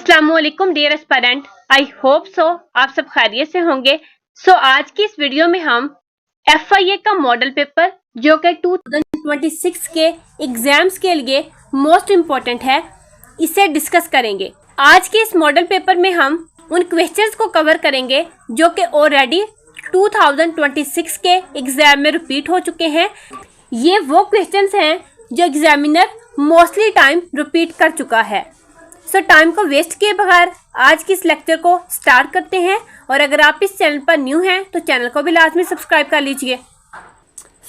अस्सलामुअलैकुम dear aspirant, I hope so आप सब खैरियत से होंगे। आज की इस वीडियो में हम FIA का मॉडल पेपर जो कि 2026 के एग्जाम्स के लिए मोस्ट इम्पोर्टेंट है, इसे डिस्कस करेंगे। आज के इस मॉडल पेपर में हम उन क्वेश्चंस को कवर करेंगे जो कि ऑलरेडी 2026 के एग्जाम में रिपीट हो चुके हैं। ये वो क्वेश्चंस हैं जो एग्जामिनर मोस्टली टाइम रिपीट कर चुका है। टाइम को वेस्ट किए बगैर आज की इस लेक्चर को स्टार्ट करते हैं। और अगर आप इस चैनल पर न्यू हैं तो चैनल को भी लाजमी सब्सक्राइब कर लीजिए।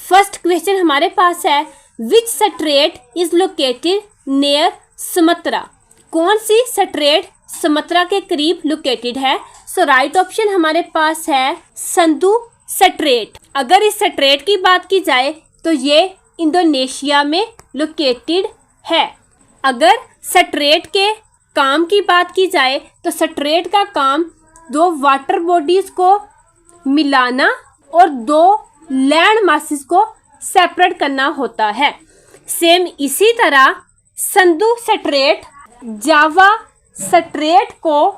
फर्स्ट क्वेश्चन हमारे पास है, which strait is located near Sumatra? कौन सी स्ट्रेट सुमत्रा के करीब लोकेटेड है? राइट ऑप्शन हमारे पास है संधु स्ट्रेट। अगर इस स्ट्रेट की बात की जाए तो ये इंडोनेशिया में लोकेटेड है। अगर स्ट्रेट के काम की बात की जाए तो स्ट्रेट का काम दो वाटर बॉडीज को मिलाना और दो लैंड मासेस को सेपरेट करना होता है। सेम इसी तरह संधु स्ट्रेट जावा स्ट्रेट को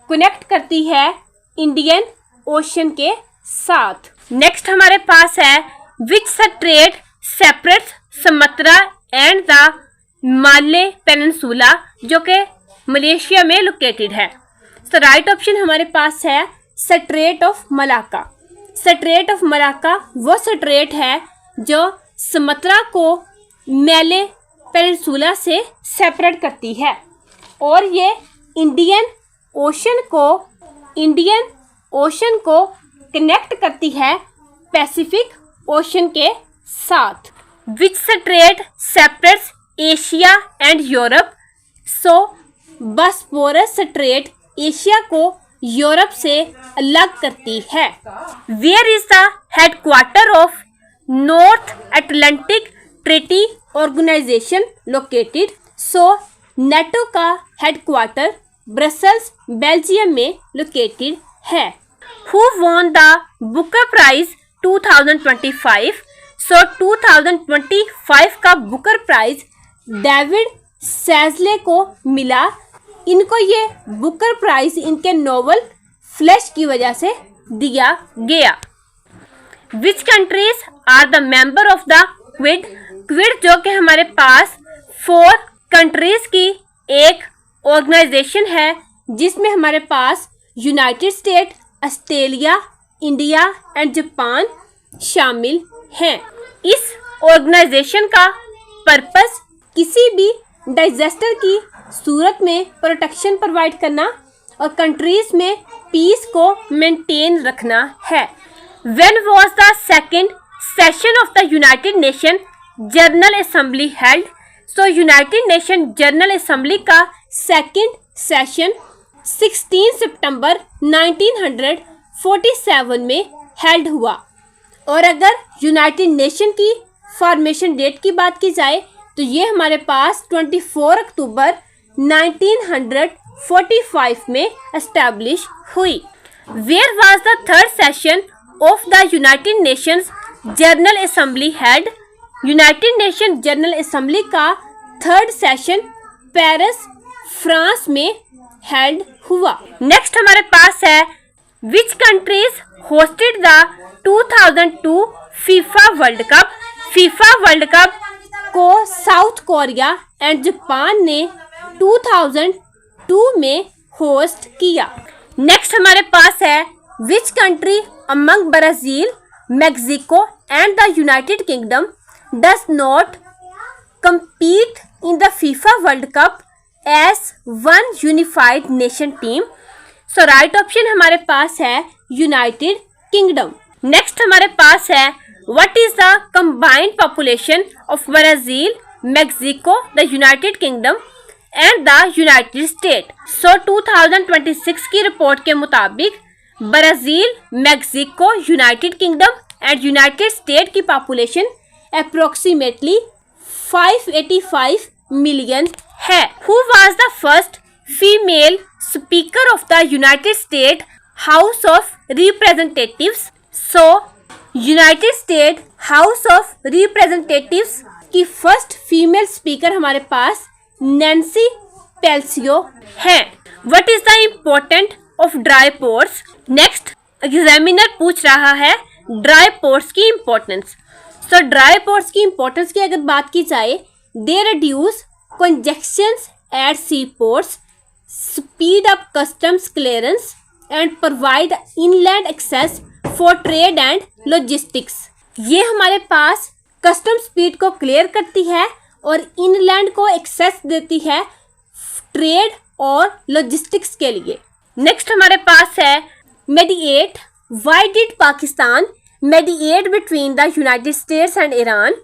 कनेक्ट करती है इंडियन ओशन के साथ। नेक्स्ट हमारे पास है, which strait separates Sumatra and the Malay peninsula, जो कि मलेशिया में लोकेटेड है। राइट ऑप्शन हमारे पास है straight of Malacca. Straight of Malacca वो स्ट्रेट है जो सुमत्रा को माले पेनिनसुला से सेपरेट करती है और ये इंडियन ओशन को कनेक्ट करती है पैसिफिक ओशन के साथ। Which strait separates Asia and Europe? Bosphorus strait Asia को यूरोप से अलग करती है। Where is the headquarter of North Atlantic Treaty Organization located? NATO का हेडक्वार्टर ब्रसल्स बेल्जियम में लोकेटेड है। Who won the Booker prize 2025? 2025 का बुकर प्राइज डेविड सेजले को मिला। इनको ये बुकर प्राइज इनके नोवेल फ्लैश की वजह से दिया गया। Which countries are the member of the Quad? Quad जो कि हमारे पास 4 कंट्रीज की एक ऑर्गेनाइजेशन है जिसमें हमारे पास United State, Australia, India and Japan शामिल हैं। इस ऑर्गेनाइजेशन का पर्पस किसी भी डिजास्टर की सूरत में प्रोटेक्शन प्रोवाइड करना और कंट्रीज में पीस को मेंटेन रखना है। When was the second session of the United Nation General Assembly held? United Nation General Assembly का सेकंड सेशन 16 सितंबर 1947 में हेल्ड हुआ। और अगर यूनाइटेड नेशन की फॉर्मेशन डेट की बात की जाए तो ये हमारे पास 24 अक्टूबर 1945 में एस्टैब्लिश हुई। Where was the third session of the United Nations General Assembly held? United Nation General Assembly का थर्ड सेशन पेरिस फ्रांस में हेल्ड हुआ। नेक्स्ट हमारे पास है, which countries hosted the 2002 FIFA world Cup? FIFA world Cup को South Korea and Japan ने 2002 में host किया। नेक्स्ट हमारे पास है, which country among Brazil, Mexico and the United Kingdom does not compete in the FIFA World Cup as one unified nation team? Right option हमारे पास है यूनाइटेड किंगडम। नेक्स्ट हमारे पास है, what is the combined population of Brazil, Mexico, the United kingdom and the United state? 2026 की report के मुताबिक Brazil, Mexico, United kingdom and United state की पॉपुलेशन अप्रोक्सीमेटली 585 मिलियन है। Who was the first female speaker of the United state house of representatives? United state house of representatives की first female speaker हमारे पास Nancy Pelosi हैं। What is the important of dry pores. Next examiner पूछ रहा है dry pores की importance. सो dry pores की importance की अगर बात की जाए, they reduce congestions at seaports, speed up customs clearance and provide inland access for trade and logistics। ये हमारे पास कस्टम स्पीड को क्लियर करती है और इनलैंड को एक्सेस देती है ट्रेड और लॉजिस्टिक्स के लिए। नेक्स्ट हमारे पास है mediate. Why did Pakistan mediate between the United States and Iran.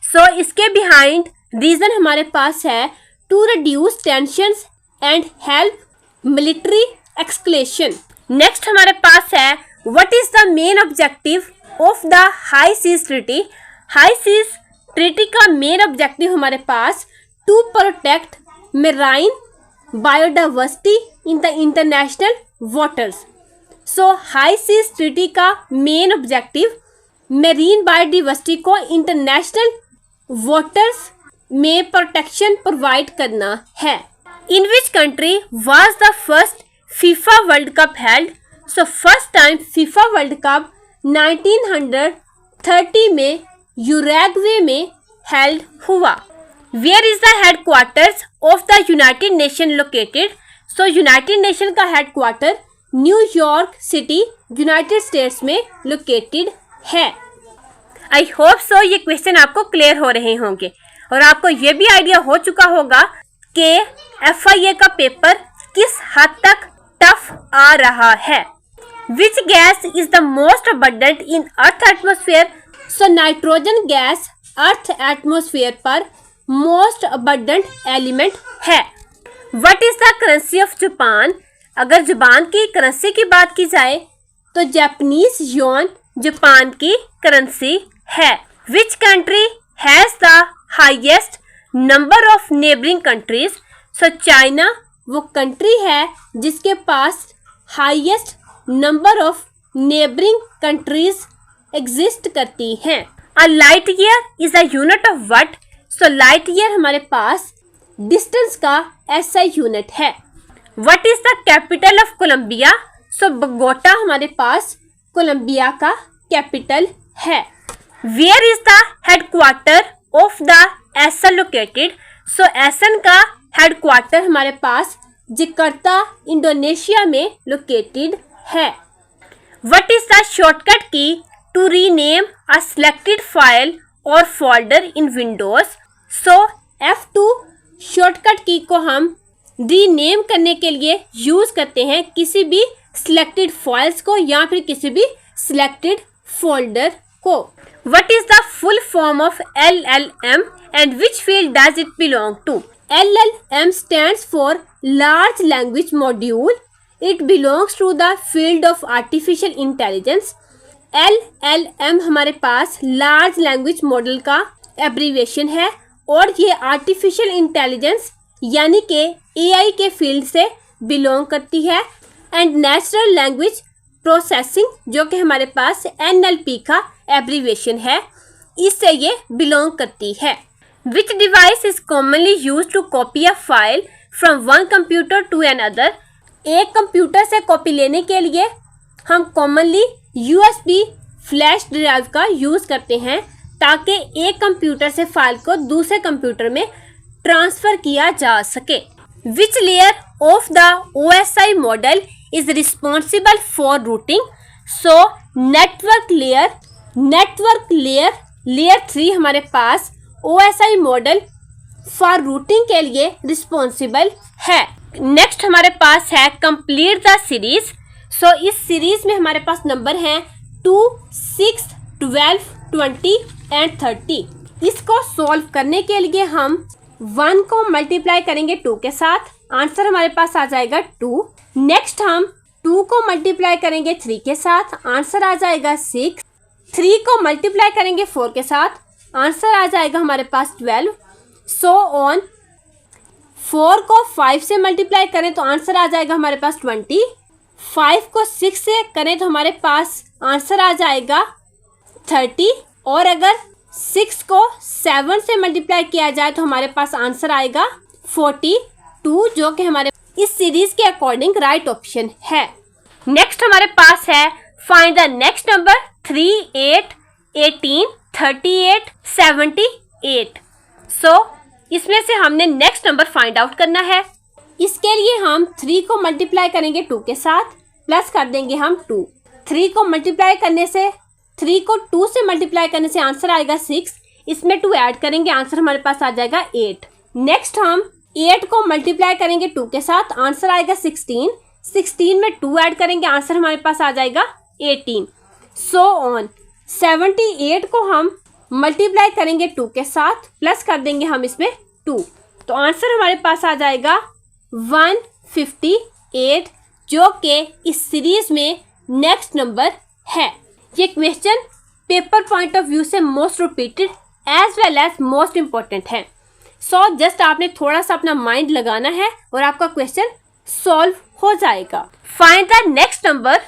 So इसके बिहाइंड रीजन हमारे पास है to reduce tensions and help military escalation. Next हमारे पास है what is the main objective of the high seas treaty. High seas treaty का main objective हमारे पास to protect marine biodiversity in the international waters. So high seas treaty का main objective marine biodiversity को international waters में protection provide करना है। In which country was the first FIFA world cup held. So first time FIFA world cup 1930 में Uruguay में held हुआ। Where is the headquarters of the United Nation located. So United Nation का headquarter New York city United States में located है। I hope सो ये question आपको clear हो रहे होंगे और आपको ये भी आइडिया हो चुका होगा कि FIA का पेपर किस हद तक टफ आ रहा है। Which gas is the most abundant in earth atmosphere. So nitrogen gas earth atmosphere पर मोस्ट अबंडेंट एलिमेंट है। What is the currency of Japan. अगर जापान की करेंसी की बात की जाए तो जापानीज योन जापान की करेंसी है। Which country has the highest number of neighbouring countries. So China वो कंट्री है जिसके पास highest number of neighbouring countries exist करती हैं। A light year is a unit of what. So light year हमारे पास डिस्टेंस का SI यूनिट है। What is the capital of Colombia. So Bogota हमारे पास कोलंबिया का कैपिटल है। Where is the headquarter of the ASEAN located. So ASEAN का headquarter हमारे पास जकार्ता इंडोनेशिया में लोकेटेड है। What is the shortcut key to rename a selected file और folder in Windows. So F2 shortcut key को हम rename करने के लिए यूज करते हैं किसी भी सिलेक्टेड फाइल्स को या फिर किसी भी सिलेक्टेड फोल्डर को। What is the full form of LLM and which field does it belong to? LLM stands for Large Language Module. It belongs to the field of Artificial Intelligence. LLM हमारे पास Large Language Model का abbreviation है और ये artificial intelligence यानी कि AI के field से belong करती है। एंड नेचुरल लैंग्वेज प्रोसेसिंग जो कि हमारे पास NLP का एब्रीविएशन है, इससे ये बिलोंग करती है। Which device is commonly use to copy a file from one computer to another. एक कंप्यूटर से कॉपी लेने के लिए हम कॉमनली USB फ्लैश ड्राइव का यूज करते हैं ताकि एक कंप्यूटर से फाइल को दूसरे कंप्यूटर में ट्रांसफर किया जा सके। Which layer of the OSI model is responsible for routing. So network layer 3 हमारे पास OSI मॉडल फॉर रूटिंग के लिए रिस्पॉन्सिबल है। नेक्स्ट हमारे पास है कंप्लीट द सीरीज। सो इस सीरीज में हमारे पास नंबर हैं 2, 6, 12, 20 एंड 30। इसको सॉल्व करने के लिए हम 1 को मल्टीप्लाई करेंगे 2 के साथ, आंसर हमारे पास आ जाएगा 2। नेक्स्ट हम 2 को मल्टीप्लाई करेंगे 3 के साथ, आंसर आ जाएगा 6। 3 को मल्टीप्लाई करेंगे 4 के साथ, आंसर आ जाएगा हमारे पास 12। सो ऑन 4 को 5 से मल्टीप्लाई करें तो आंसर आ जाएगा हमारे पास 20। 5 को 6 से करें तो हमारे पास आंसर आ जाएगा 30। और अगर 6 को 7 से मल्टीप्लाई किया जाए तो हमारे पास आंसर आएगा 42, जो कि हमारे इस सीरीज के अकॉर्डिंग राइट ऑप्शन है। नेक्स्ट हमारे पास है फाइंड द नेक्स्ट नंबर 3, 8, 18, 38, 78। सो इसमें से हमने नेक्स्ट नंबर फाइंड आउट करना है। इसके लिए हम 3 को मल्टीप्लाई करेंगे 2 के साथ, प्लस कर देंगे हम 2। 3 को मल्टीप्लाई करने से 3 को 2 से मल्टीप्लाई करने से आंसर आएगा 6। इसमें 2 ऐड करेंगे, आंसर हमारे पास आ जाएगा 8। नेक्स्ट हम 8 को मल्टीप्लाई करेंगे 2 के साथ, आंसर आएगा 16। 16 में 2 ऐड करेंगे, आंसर हमारे पास आ जाएगा 18। सो ऑन 78 को हम मल्टीप्लाई करेंगे 2 के साथ, प्लस कर देंगे हम इसमें 2, तो आंसर हमारे पास आ जाएगा 158, जो कि इस सीरीज में नेक्स्ट नंबर है। ये question paper point of view से most repeated as well as most important है। सो जस्ट आपने थोड़ा सा अपना माइंड लगाना है और आपका क्वेश्चन सॉल्व हो जाएगा। Find the next number.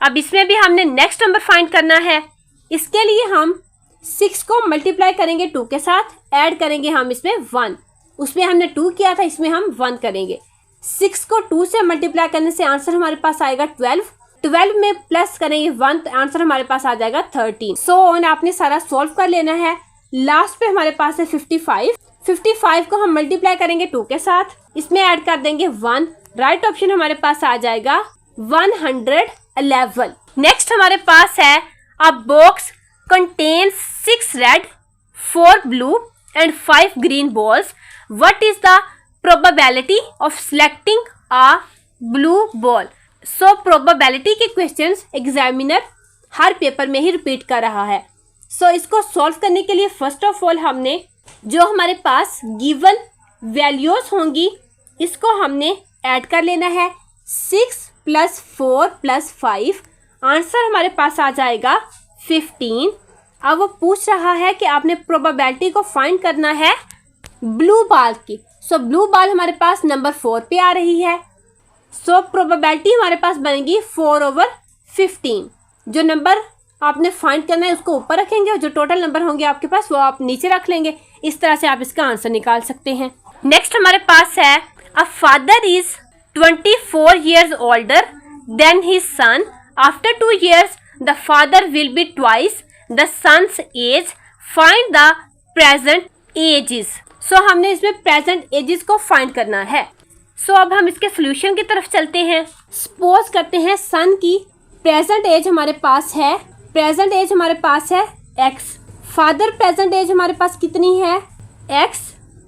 अब इसमें भी हमने नेक्स्ट नंबर फाइंड करना है। इसके लिए हम 6 को मल्टीप्लाई करेंगे 2 के साथ, ऐड करेंगे हम इसमें 1। उसमें हमने 2 किया था, इसमें हम 1 करेंगे। 6 को 2 से मल्टीप्लाई करने से आंसर हमारे पास आएगा 12। 12 में प्लस करेंगे 1, तो आंसर हमारे पास आ जाएगा 13। सो ऑन आपने सारा सॉल्व कर लेना है। लास्ट पे हमारे पास है 55। 55 को हम मल्टीप्लाई करेंगे 2 के साथ, इसमें ऐड कर देंगे 1। राइट ऑप्शन हमारे पास आ जाएगा 111। नेक्स्ट हमारे पास है अ box contains 6 red, 4 blue and 5 green balls. What is the probability of selecting a blue ball? So probability के questions एग्जामिनर हर पेपर में ही रिपीट कर रहा है। सो इसको सॉल्व करने के लिए फर्स्ट ऑफ ऑल हमने जो हमारे पास गिवन वैल्यूज होंगी इसको हमने ऐड कर लेना है। 6 + 4 + 5, आंसर हमारे पास आ जाएगा 15। अब वो पूछ रहा है कि आपने प्रोबेबिलिटी को फाइंड करना है ब्लू बॉल की। सो ब्लू बॉल हमारे पास नंबर 4 पे आ रही है। सो प्रोबेबिलिटी हमारे पास बनेगी 4/15। जो नंबर आपने फाइंड करना है उसको ऊपर रखेंगे और जो टोटल नंबर होंगे आपके पास वो आप नीचे रख लेंगे। इस तरह से आप इसका आंसर निकाल सकते हैं। नेक्स्ट हमारे पास है a father is 24 years older than his son. After 2 years the father will be twice the son's age. Find the present ages. So हमने इसमें present ages को find करना है। So अब हम इसके solution की तरफ चलते हैं। Suppose करते हैं son की present age हमारे पास है, present age हमारे पास है x। father present age हमारे पास कितनी है, x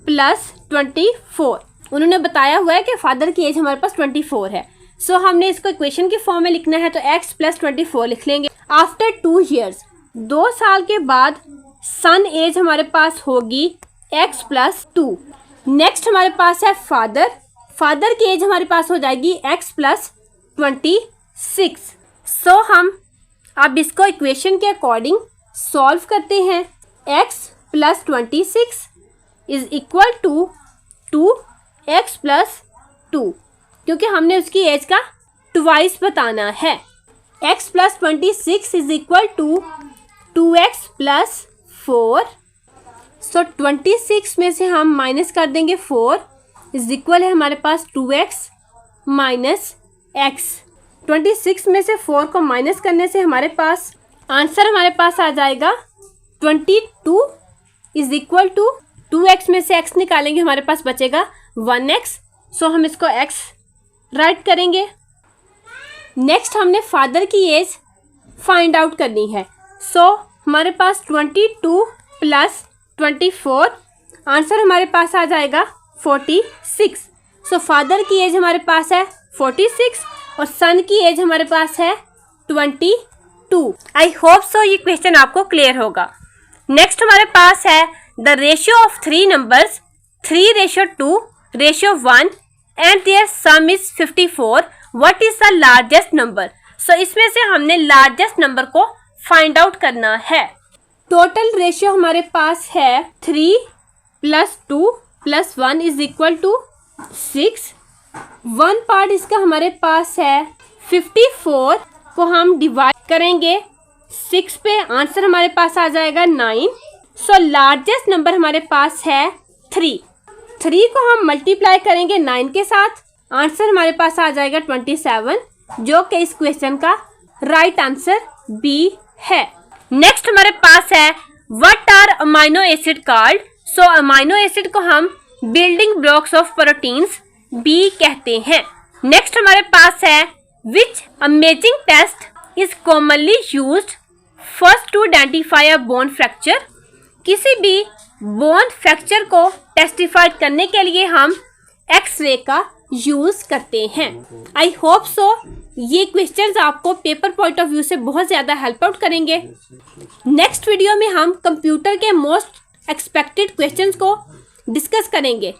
+ 24। उन्होंने बताया हुआ है कि फादर की एज हमारे पास 24 है। सो हमने इसको इक्वेशन की फॉर्म में लिखना है, तो x + 24 लिख लेंगे। आफ्टर 2 years, 2 साल के बाद सन एज हमारे पास होगी x + 2। नेक्स्ट हमारे पास है फादर। फादर की एज हमारे पास हो जाएगी x + 26। सो हम अब इसको इक्वेशन के अकॉर्डिंग सॉल्व करते हैं। x + 26 = 2x + 2, क्योंकि हमने उसकी एज का ट्वाइस बताना है। x + 26 = 2x + 4। सो 26 में से हम माइनस कर देंगे 4 = है हमारे पास 2x - x। 26 में से 4 को माइनस करने से हमारे पास आंसर हमारे पास आ जाएगा 22 = 2x में से x निकालेंगे, हमारे पास बचेगा 1x। सो हम इसको x राइट करेंगे। नेक्स्ट हमने फादर की एज फाइंड आउट करनी है। सो हमारे पास 22 + 24, आंसर हमारे पास आ जाएगा 46। सो फादर की एज हमारे पास है 46 और सन की एज हमारे पास है 22। आई होप सो ये क्वेश्चन आपको क्लियर होगा। नेक्स्ट हमारे पास है the ratio of 3 numbers 3:2:1 and their sum is 54. What is the largest number? So इसमें से हमने लार्जेस्ट नंबर को फाइंड आउट करना है। टोटल रेशियो हमारे पास है 3 + 2 + 1 = 6। 1 पार्ट इसका हमारे पास है 54 को हम डिवाइड करेंगे 6 पे, आंसर हमारे पास आ जाएगा 9। सो लार्जेस्ट नंबर हमारे पास है 3। 3 को हम मल्टीप्लाई करेंगे 9 के साथ, आंसर हमारे पास आ जाएगा 27, जो कि इस क्वेश्चन का राइट आंसर बी है। नेक्स्ट हमारे पास है what are amino acid called. So amino acid को हम बिल्डिंग ब्लॉक्स ऑफ प्रोटीन्स बी कहते हैं। नेक्स्ट हमारे पास है which imaging test is commonly used first to identify a bone fracture. किसी भी बोन फ्रैक्चर को टेस्टिफाइड करने के लिए हम एक्सरे का यूज करते हैं। आई होप सो ये क्वेश्चंस आपको पेपर पॉइंट ऑफ व्यू से बहुत ज़्यादा हेल्प आउट करेंगे। नेक्स्ट वीडियो में हम कंप्यूटर के मोस्ट एक्सपेक्टेड क्वेश्चंस को डिस्कस करेंगे।